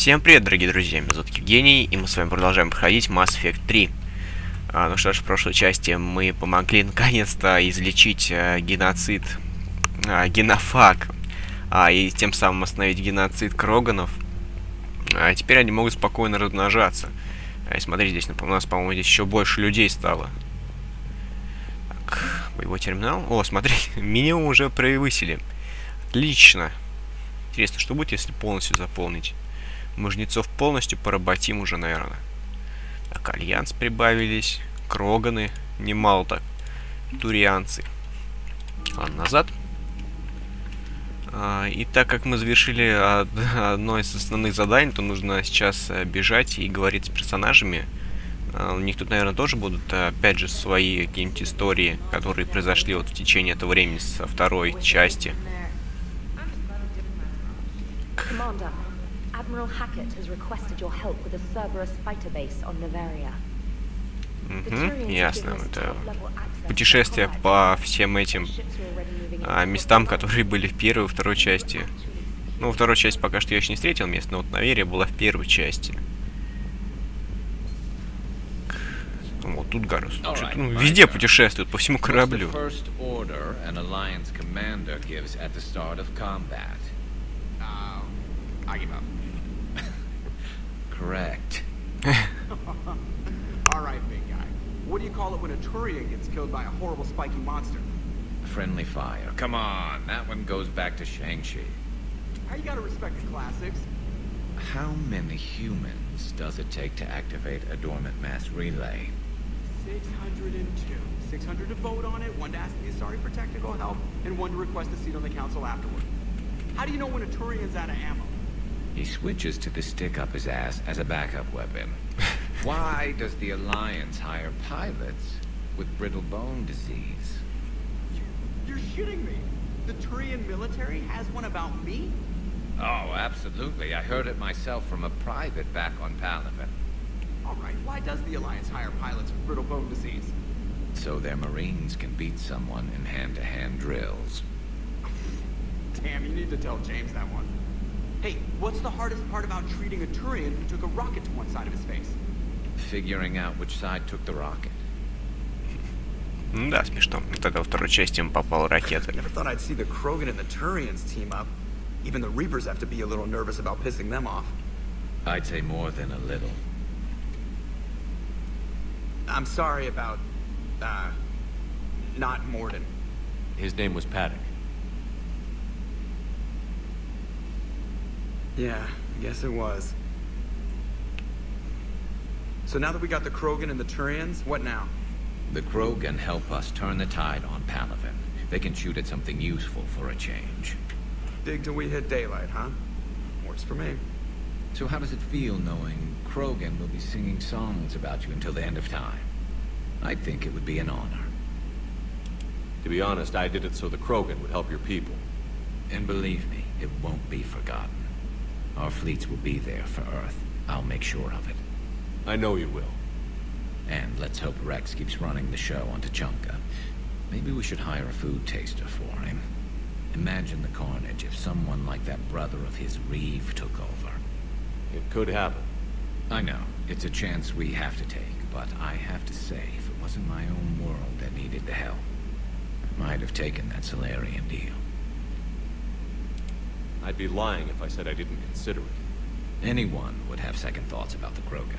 Всем привет, дорогие друзья, меня зовут Евгений, и мы с вами продолжаем проходить Mass Effect 3. Ну что ж, в прошлой части мы помогли наконец-то излечить геноцид, генофаг, и тем самым остановить геноцид кроганов. Теперь они могут спокойно размножаться. Смотрите, здесь у нас, по-моему, здесь еще больше людей стало. Так, боевой терминал. О, смотрите, минимум уже превысили. Отлично. Интересно, что будет, если полностью заполнить? Мы жнецов полностью поработим уже, наверное. Так, альянс прибавились. Кроганы. Немало так. Турианцы. Ладно, назад. И так как мы завершили одно из основных заданий, то нужно сейчас бежать и говорить с персонажами. У них тут, наверное, тоже будут, опять же, свои какие-нибудь истории, которые произошли вот в течение этого времени со второй части. Ясно. Это путешествие по всем этим местам, которые были в первой и второй части. Ну, второй части пока что я еще не встретил мест, но вот Наверия была в первой части. Вот тут Гарус. Везде путешествуют, по всему кораблю. I give up. Correct. All right, big guy. What do you call it when a Turian gets killed by a horrible spiky monster? Friendly fire. Come on, that one goes back to Shang-Chi. How you gotta respect the classics? How many humans does it take to activate a dormant mass relay? 602. 600 to vote on it, one to ask the Asari for technical help, and one to request a seat on the council afterward. How do you know when a Turian's out of ammo? He switches to the stick up his ass as a backup weapon. Why does the Alliance hire pilots with brittle bone disease? You're shitting me! The Turian military has one about me? Oh, absolutely. I heard it myself from a private back on Palaven. Alright, why does the Alliance hire pilots with brittle bone disease? So their Marines can beat someone in hand-to-hand drills. Damn, you need to tell James that one. Hey, what's the hardest part about treating a Turian who took a rocket to one side of his face? Figuring out which side took the rocket. Да, смешно. Тогда во второй части им попала ракета. Never thought I'd see the Krogan and the Turians team up. Even the Reapers have to be a little nervous about pissing them off. I'd say more than a little. I'm sorry about, not Morden. His name was Paddock. Yeah, I guess it was. So now that we got the Krogan and the Turians, what now? The Krogan help us turn the tide on Palaven. They can shoot at something useful for a change. Dig till we hit daylight, huh? Works for me. So how does it feel knowing Krogan will be singing songs about you until the end of time? I think it would be an honor. To be honest, I did it so the Krogan would help your people. And believe me, it won't be forgotten. Our fleets will be there for Earth. I'll make sure of it. I know you will. And let's hope Rex keeps running the show on Tuchanka. Maybe we should hire a food taster for him. Imagine the carnage if someone like that brother of his, Reeve, took over. It could happen. I know. It's a chance we have to take, but I have to say, if it wasn't my own world that needed the help, I might have taken that Solarian deal. I'd be lying if I said I didn't consider it. Anyone would have second thoughts about the Krogan.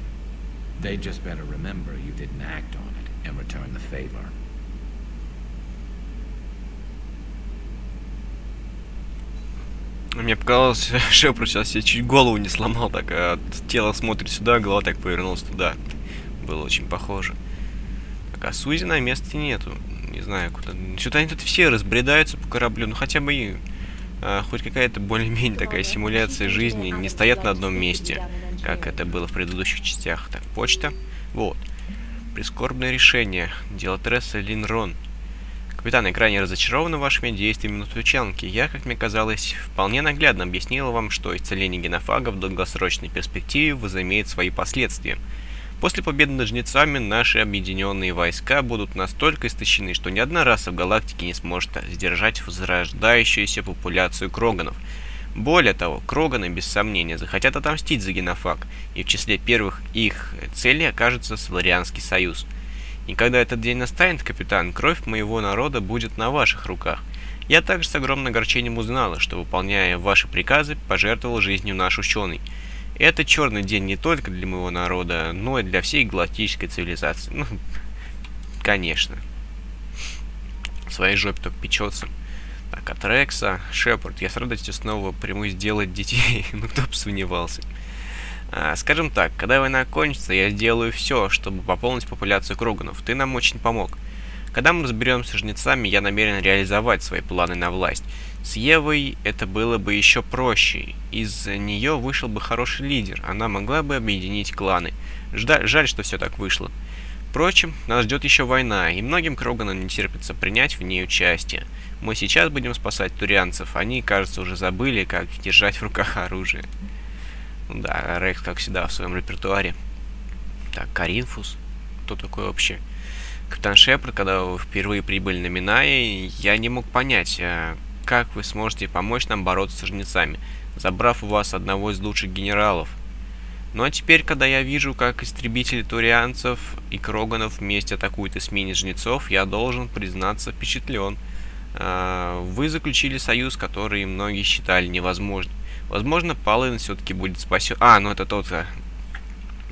They just better remember you didn't act on it and return the favor. Мне показалось, Шепард сейчас себе чуть голову не сломал, так тело смотрит сюда, голова так повернулась туда. Было очень похоже. Так, а Сузи на месте нету. Не знаю, куда. Что-то они тут все разбредаются по кораблю, ну хотя бы и... хоть какая-то более-менее такая симуляция жизни, не стоят на одном месте, как это было в предыдущих частях. Так, почта. Вот. Прискорбное решение. Дело Тресса Линрон. Капитан, я крайне разочарован вашими действиями на Тучанке. Я, как мне казалось, вполне наглядно объяснила вам, что исцеление генофагов в долгосрочной перспективе возымеет свои последствия. После победы над Жнецами наши объединенные войска будут настолько истощены, что ни одна раса в галактике не сможет сдержать возрождающуюся популяцию кроганов. Более того, Кроганы, без сомнения, захотят отомстить за генофак, и в числе первых их целей окажется Соларианский союз. И когда этот день настанет, капитан, кровь моего народа будет на ваших руках. Я также с огромным огорчением узнала, что, выполняя ваши приказы, пожертвовал жизнью наш ученый. Это черный день не только для моего народа, но и для всей галактической цивилизации. Ну, конечно. В своей жопе только печется. Так, от Рекса, Шепард, я с радостью снова примусь делать детей. Ну, кто бы сомневался. Скажем так, когда война кончится, я сделаю все, чтобы пополнить популяцию Кроганов. Ты нам очень помог. Когда мы разберемся с жнецами, я намерен реализовать свои планы на власть. С Евой это было бы еще проще. Из нее вышел бы хороший лидер. Она могла бы объединить кланы. Жаль, что все так вышло. Впрочем, нас ждет еще война, и многим Кроганам не терпится принять в ней участие. Мы сейчас будем спасать турианцев. Они, кажется, уже забыли, как держать в руках оружие. Ну да, Рекс, как всегда, в своем репертуаре. Так, Каринфус. Кто такой вообще? Капитан Шепард, когда вы впервые прибыли на Минае, я не мог понять, как вы сможете помочь нам бороться с жнецами, забрав у вас одного из лучших генералов. Ну а теперь, когда я вижу, как истребители турианцев и Кроганов вместе атакуют эсминец жнецов, я должен признаться впечатлен. Вы заключили союз, который многие считали невозможным. Возможно, Палын все-таки будет спасен. Ну это тот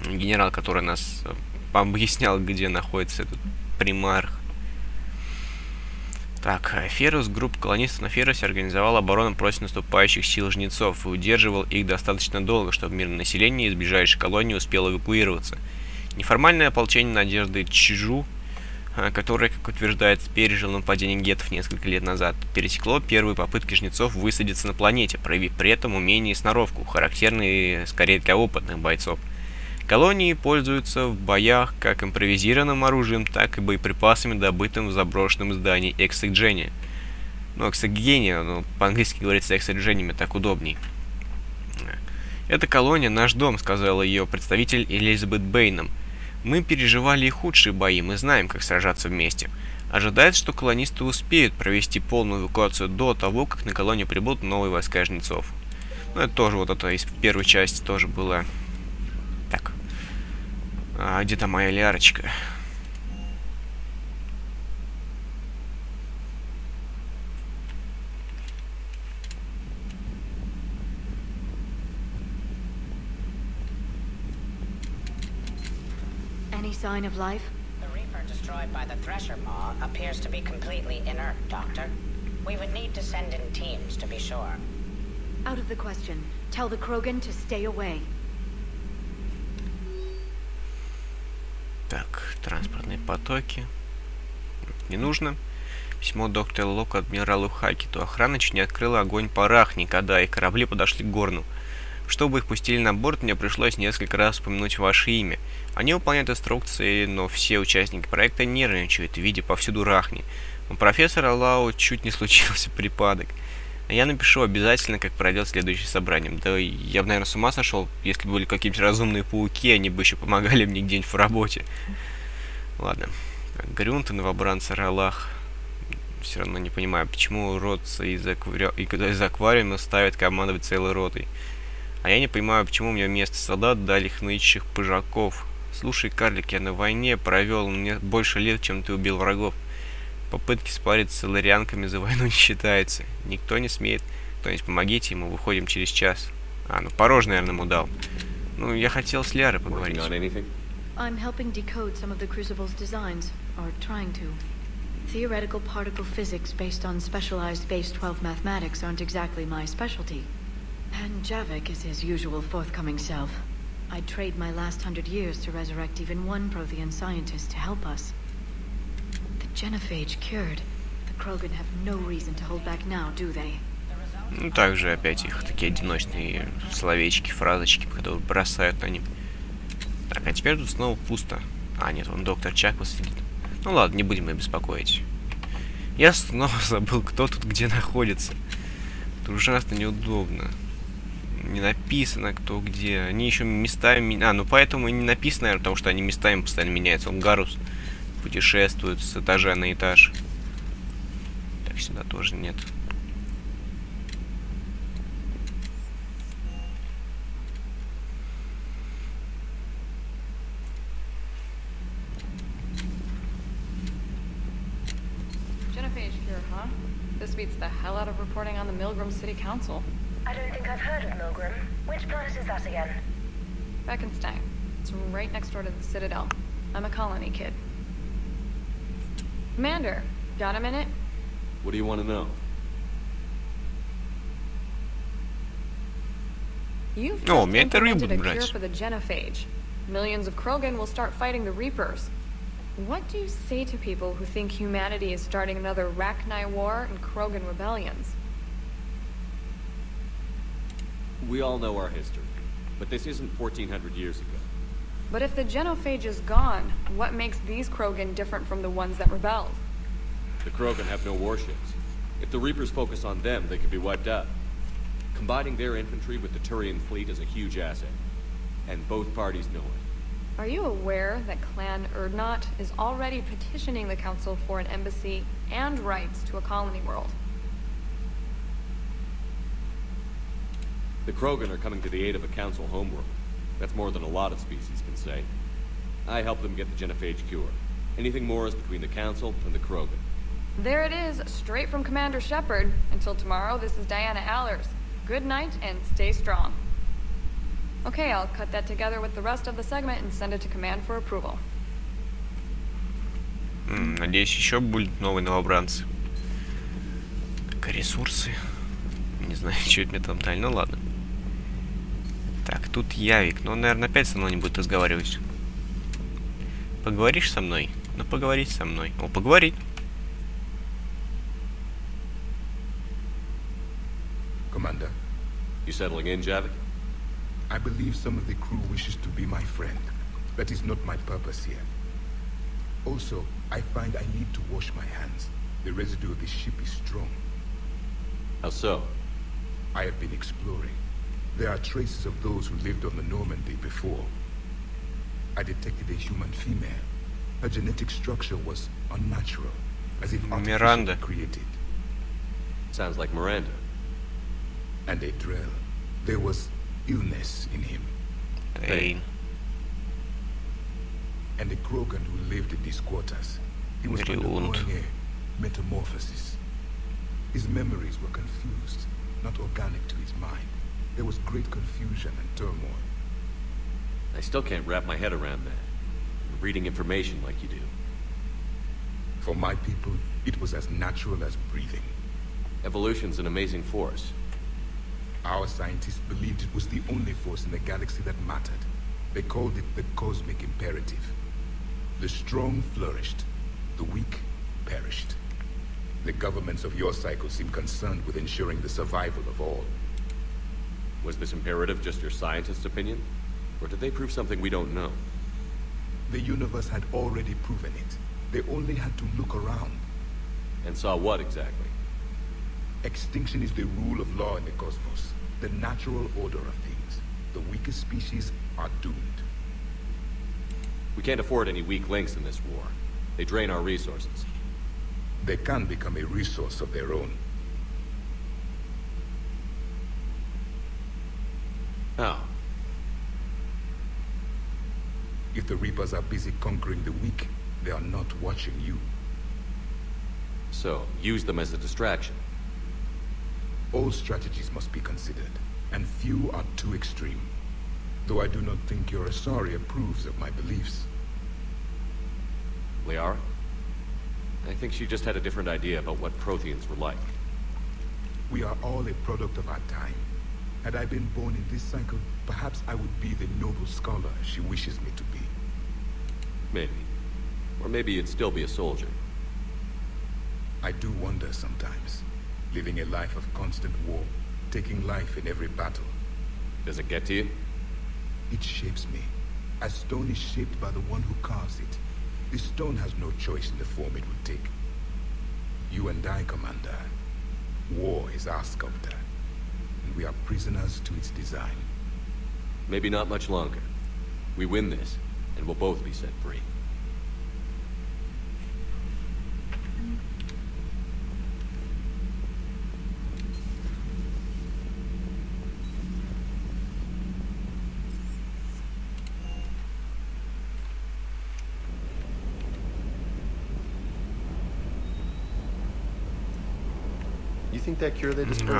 генерал, который нас объяснял, где находится этот примарх. Так, Ферус, группа колонистов на Ферусе организовала оборону против наступающих сил жнецов и удерживал их достаточно долго, чтобы мирное население из ближайшей колонии успело эвакуироваться. Неформальное ополчение Надежды Чжу, которое, как утверждается, пережил нападение геттов несколько лет назад, пересекло первые попытки жнецов высадиться на планете, проявив при этом умение и сноровку, характерные скорее для опытных бойцов. Колонии пользуются в боях как импровизированным оружием, так и боеприпасами, добытым в заброшенном здании эксогения. Ну, эксогения, по-английски говорится эксогениями, так удобней. «Эта колония наш дом», — сказала ее представитель Элизабет Бэйном. «Мы переживали и худшие бои, мы знаем, как сражаться вместе. Ожидается, что колонисты успеют провести полную эвакуацию до того, как на колонию прибудут новые войска жнецов». Ну, это тоже вот это из первой части тоже было. Так. Где-то моя Лярочка. Any sign of life? The Reaper destroyed by the Thresher Maw appears to be completely inert, Doctor. We would need to send in teams to be sure. Out of the question. Tell the Krogan to stay away. Так, транспортные потоки. Не нужно. Письмо доктора Лока адмиралу Хакету. Охрана чуть не открыла огонь по Рахне, когда их корабли подошли к Горну. Чтобы их пустили на борт, мне пришлось несколько раз упомянуть ваше имя. Они выполняют инструкции, но все участники проекта нервничают, видя повсюду Рахни. У профессора Лао чуть не случился припадок. Я напишу обязательно, как пройдет следующее собрание. Да я бы, наверное, с ума сошел, если бы были какие-нибудь разумные пауки, они бы еще помогали мне где-нибудь в работе. Ладно. Грюнт и новобранцы Ролах. Все равно не понимаю, почему родцы из аквариума ставят командовать целой ротой. А я не понимаю, почему мне вместо солдат дали хнычущих пыжаков. Слушай, карлик, я на войне провел мне больше лет, чем ты убил врагов. Попытки спариться с соларианками за войну не считаются. Никто не смеет. Кто-нибудь помогите ему, выходим через час. Ну порож, наверное, ему дал. Ну, я хотел с Лярой поговорить. I'm helping decode some of the Crucible's designs, or trying to. Theoretical particle physics based on specialized base 12 mathematics aren't exactly my specialty. And Javik is his usual forthcoming self. I'd trade my last 100 years to resurrect even one Prothean scientist to help us. The genophage cured. The Krogan have no reason to hold back now, do they? Ну, также опять их такие одиночные словечки, фразочки, которые бросают на них. Так, а теперь тут снова пусто. Нет, вон доктор Чаква сидит. Ну ладно, не будем ее беспокоить. Я снова забыл, кто тут где находится. Это ужасно неудобно. Не написано, кто где. Они еще местами... ну поэтому и не написано, наверное, потому что они местами постоянно меняются. Он Гарус путешествует с этажа на этаж. Так, сюда тоже нет. beats the hell out of reporting on the Milgram City Council. I don't think I've heard of Milgram. Which planet is that again? Beckenstein. It's right next door to the Citadel. I'm a colony kid. Commander, got a minute? What do you want to know? You've just О, у меня интервью implemented a будут cure брать. for the genophage. Millions of Krogan will start fighting the Reapers. What do you say to people who think humanity is starting another Rachni War and Krogan rebellions? We all know our history, but this isn't 1400 years ago. But if the genophage is gone, what makes these Krogan different from the ones that rebelled? The Krogan have no warships. If the Reapers focus on them, they could be wiped out. Combining their infantry with the Turian fleet is a huge asset, and both parties know it. Are you aware that Clan Erdnot is already petitioning the Council for an embassy and rights to a colony world? The Krogan are coming to the aid of a Council homeworld. That's more than a lot of species can say. I help them get the genophage cure. Anything more is between the Council and the Krogan. There it is, straight from Commander Shepard. Until tomorrow, this is Diana Allers. Good night and stay strong. Okay, I'll cut that together with the rest of the segment and send it to Command for approval. Надеюсь, еще будут новые новобранцы. Так, ресурсы. Не знаю, что это мне там дали, ну ладно. Так, тут Явик. Ну, он, наверное, опять со мной не будет разговаривать. Поговоришь со мной? Ну, поговорить со мной. О, поговорить. Commander, You settling in, Javik? I believe some of the crew wishes to be my friend. That is not my purpose here. Also, I find I need to wash my hands. The residue of the ship is strong. How so? I have been exploring. There are traces of those who lived on the Normandy before. I detected a human female. Her genetic structure was unnatural, as if Miranda. artificially created. Sounds like Miranda. And a Drell. There was illness in him. Эй. And a Krogan who lived in these quarters. He was undergoing a metamorphosis. His memories were confused, not organic to his mind. There was great confusion and turmoil. I still can't wrap my head around that. Reading information like you do. For my people, it was as natural as breathing. Evolution's an amazing force. Our scientists believed it was the only force in the galaxy that mattered. They called it the cosmic imperative. The strong flourished, the weak perished. The governments of your cycle seem concerned with ensuring the survival of all. Was this imperative just your scientist's opinion? Or did they prove something we don't know? The universe had already proven it. They only had to look around. And saw what exactly? Extinction is the rule of law in the cosmos. The natural order of things. The weakest species are doomed. We can't afford any weak links in this war. They drain our resources. They can become a resource of their own. How? If the Reapers are busy conquering the weak, they are not watching you. So, use them as a distraction. All strategies must be considered, and few are too extreme. Though I do not think your Asari approves of my beliefs. Liara? I think she just had a different idea about what Protheans were like. We are all a product of our time. Had I been born in this cycle, perhaps I would be the noble scholar she wishes me to be. Maybe. Or maybe you'd still be a soldier. I do wonder sometimes. Living a life of constant war, taking life in every battle. Does it get to you? It shapes me, as stone is shaped by the one who carves it. The stone has no choice in the form it would take. You and I, Commander. War is our sculptor, and we are prisoners to its design. Maybe not much longer. We win this, and we'll both be set free.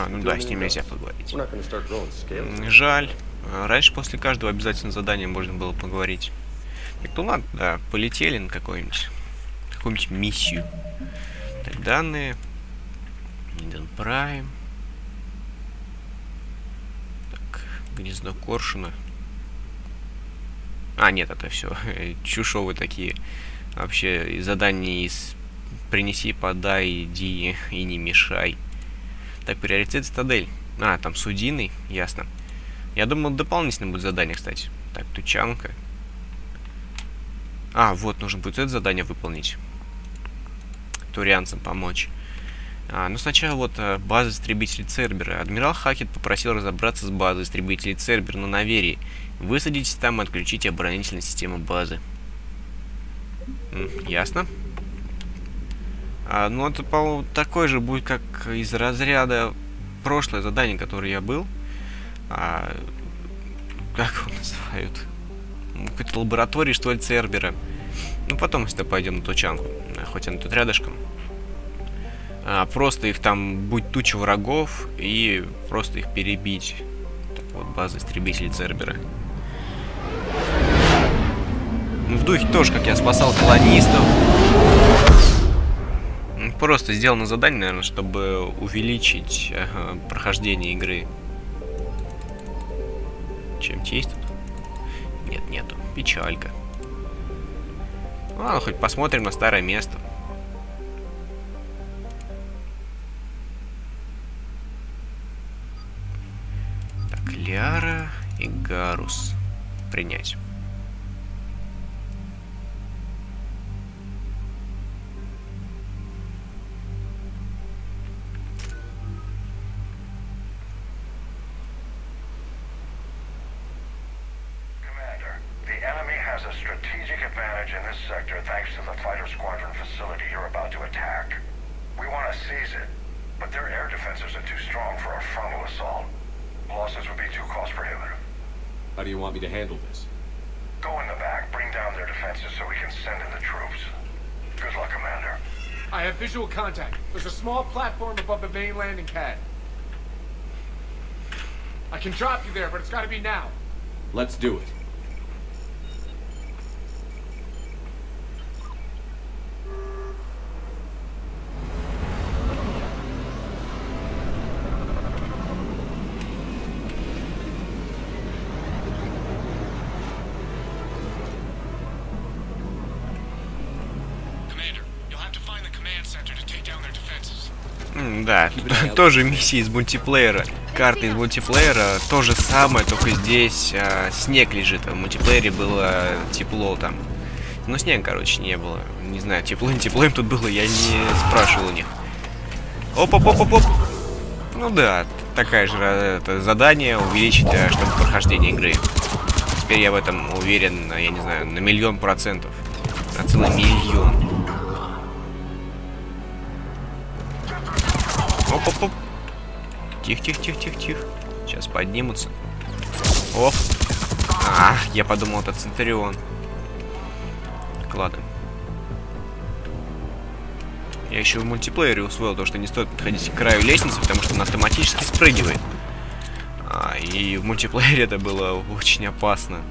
Ну да, с ним нельзя поговорить. Жаль. Раньше после каждого обязательно задания можно было поговорить. Так, ну ладно, да, полетели на какую-нибудь миссию. Так, данные. Иден Прайм. Так, гнездо коршуна. А, нет, это все чушовы такие. Вообще, задания из принеси, подай, иди и не мешай. Так, приоритет цитадель. А, там судиный, ясно. Я думал, дополнительно будет задание, кстати. Так, тучанка. А, вот, нужно будет это задание выполнить. Турианцам помочь. Ну, сначала вот база истребителей Цербера. Адмирал Хакет попросил разобраться с базой истребителей Цербера на Наверии. Высадитесь там и отключите оборонительную систему базы. Ясно. Ну, это, по-моему, такой же будет, как из разряда прошлое задание, которое я был. Как его называют? Какой-то лаборатории, что ли, Цербера. Ну, потом, если пойдем на тучанку. Хоть она тут рядышком. Просто их там будет туча врагов, и просто их перебить. Так вот, база истребителей Цербера. Ну, в духе тоже, как я спасал колонистов. Просто сделано задание, наверное, чтобы увеличить прохождение игры. Чем-то есть тут? Нет, нету. Печалька. Ладно, хоть посмотрим на старое место. Так, Лиара и Гарус. Принять. How do you want me to handle this? Go in the back, bring down their defenses so we can send in the troops. Good luck, Commander. I have visual contact. There's a small platform above the main landing pad. I can drop you there, but it's got to be now. Let's do it. Да, тоже миссия из мультиплеера. Карта из мультиплеера. То же самое, только здесь снег лежит. В мультиплеере было тепло там. Но снега, короче, не было. Не знаю, тепло, не тепло им тут было, я не спрашивал у них. Оп-оп-оп-оп-оп. Ну да, такая же это задание увеличить, чтобы прохождение игры. Теперь я в этом уверен, я не знаю, на 1000000%. На целый миллион. Оп-оп-оп. Тихо-тихо-тихо-тихо-тихо. Сейчас поднимутся. Оп. Я подумал, это Центурион. Так, ладно. Я еще в мультиплеере усвоил то, что не стоит подходить к краю лестницы, потому что он автоматически спрыгивает. И в мультиплеере это было очень опасно.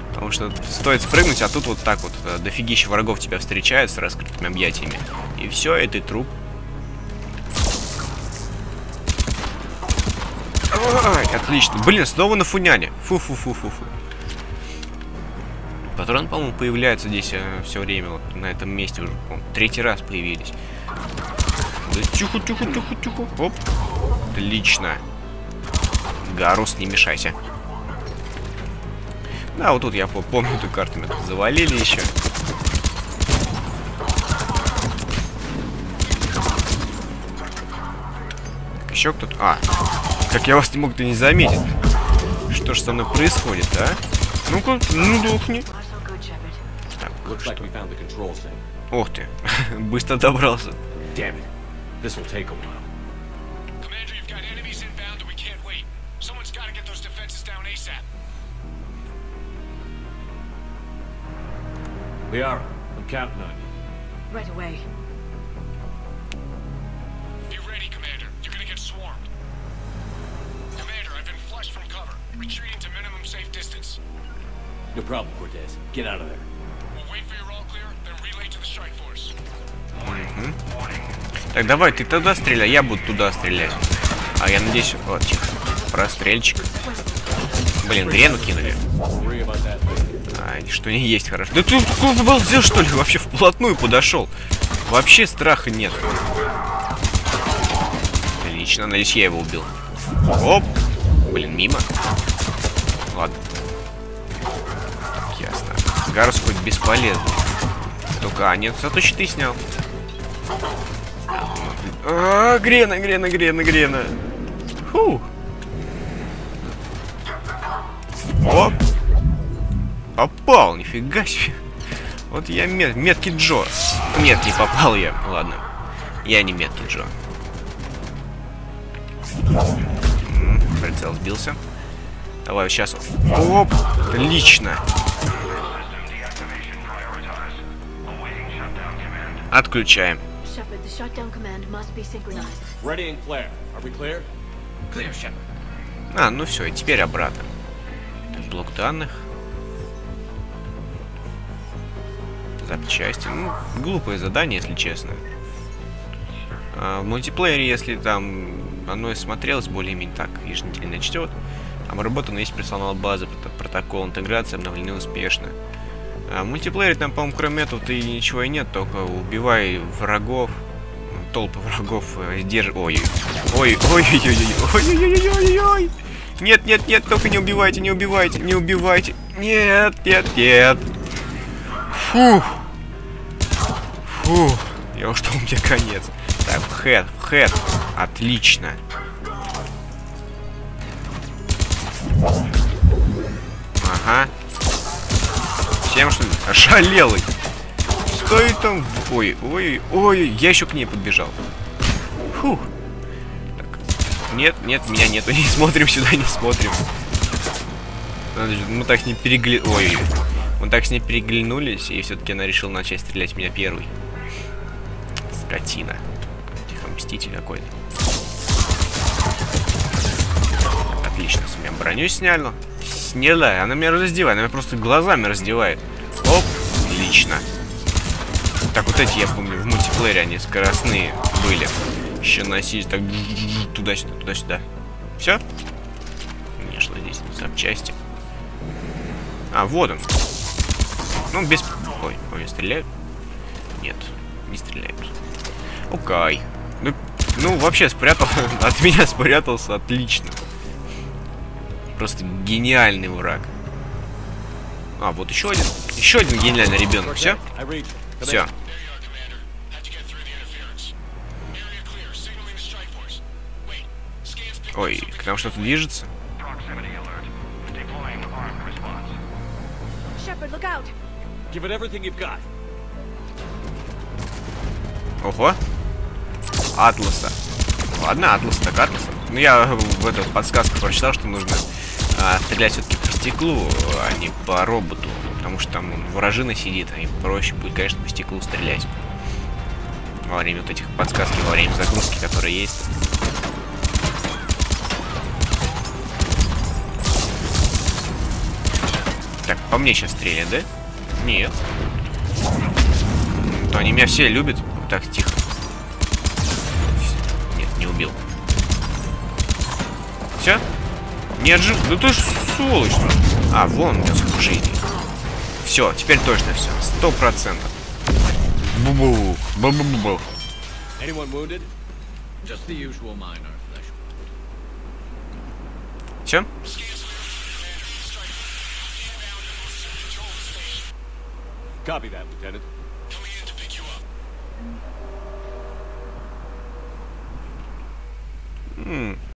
Потому что стоит спрыгнуть, а тут вот так вот дофигища врагов тебя встречают с раскрытыми объятиями. И все, и ты труп. Ай, отлично. Блин, снова на фуняне. Фу-фу-фу-фу-фу. Патроны, по-моему, появляются здесь все время. Вот на этом месте уже, по-моему, 3-й раз появились. Да тихо-тихо-тихо-тихо. Оп. Отлично. Гарус, не мешайся. Да, вот тут я помню эту карту. Мы завалили еще. Еще кто-то... Как я вас не мог-то не заметить. Что ж со мной происходит, а? Ну-ка, ну духни. Так, ох ты, быстро добрался. Liara, I'm counting on you. Right away. Be ready, Commander. You're gonna get No problem, Cortez. Get out of there. Так, давай, ты туда стреляй, я буду туда стрелять. А я надеюсь, вот, тихо. Прострельчик. Блин, грену кинули. А, что не есть, хорошо. Да ты обалдел, что ли? Вообще вплотную подошел. Вообще страха нет. Отлично, надеюсь, я его убил. Оп! Блин, мимо. Ладно. Так, ясно. Гарус хоть бесполезный. Только, нет, зато щиты снял. Грена. Фу. Оп. Попал, нифига себе. Вот я меткий Джо. Нет, не попал я. Ладно. Я не меткий Джо. Прицел сбился. Давай, сейчас. Оп. Отлично. Отключаем. А, ну все, и теперь обратно. Так, блок данных. Запчасти. Ну, глупое задание, если честно. В мультиплеере, если там оно и смотрелось более-менее так, еженедельно чтет. Обработана есть персонал базы, протокол интеграции обновлены успешно. А в мультиплеере там, по-моему, кроме этого-то и ничего и нет, только убивай врагов, толпы врагов, держи... Ой. Нет, только не убивайте. Нет. Фух. Я уж думал, мне конец. Так, в хэт. Отлично. Ага. Всем, что ли? Ошалелый. Стоит там... Ой, я еще к ней подбежал. Фух. Так. Нет, меня нету. Не смотрим сюда, не смотрим. Мы так с ней Мы так с ней переглянулись, и все-таки она решила начать стрелять в меня первой. Скотина. Тихо, мститель какой-то. Отлично, с меня броню сняла. Она меня раздевает, она меня просто глазами раздевает. Оп, отлично. Так, вот эти, я помню, в мультиплеере они скоростные были. Еще носились так туда-сюда. Все? Конечно, здесь запчасти. А, вот он. Ну, без... Ой, стреляют? Нет, не стреляют. Окей. Ну, вообще спрятался. От меня спрятался отлично. Просто гениальный враг. А, вот еще один гениальный ребенок. Все? Все. Ой, к нам что-то движется? Ого. Атласа. Ладно, Атлас так Атласа. Ну, я в этой подсказке прочитал, что нужно стрелять все-таки по стеклу, а не по роботу. Потому что там вражина сидит, и проще будет, конечно, по стеклу стрелять. Во время вот этих подсказки, во время загрузки, которые есть. Так, по мне сейчас стрелят, да? Нет. То они меня все любят. Так, тихо. Нет, не убил. Все? Нет же. Да ты ж сволочь. А, вон у меня сколько жизни. Все, теперь точно все. 100%. Бу-бу. Бу-бу-бу-бу. Все? Copy that, Lieutenant.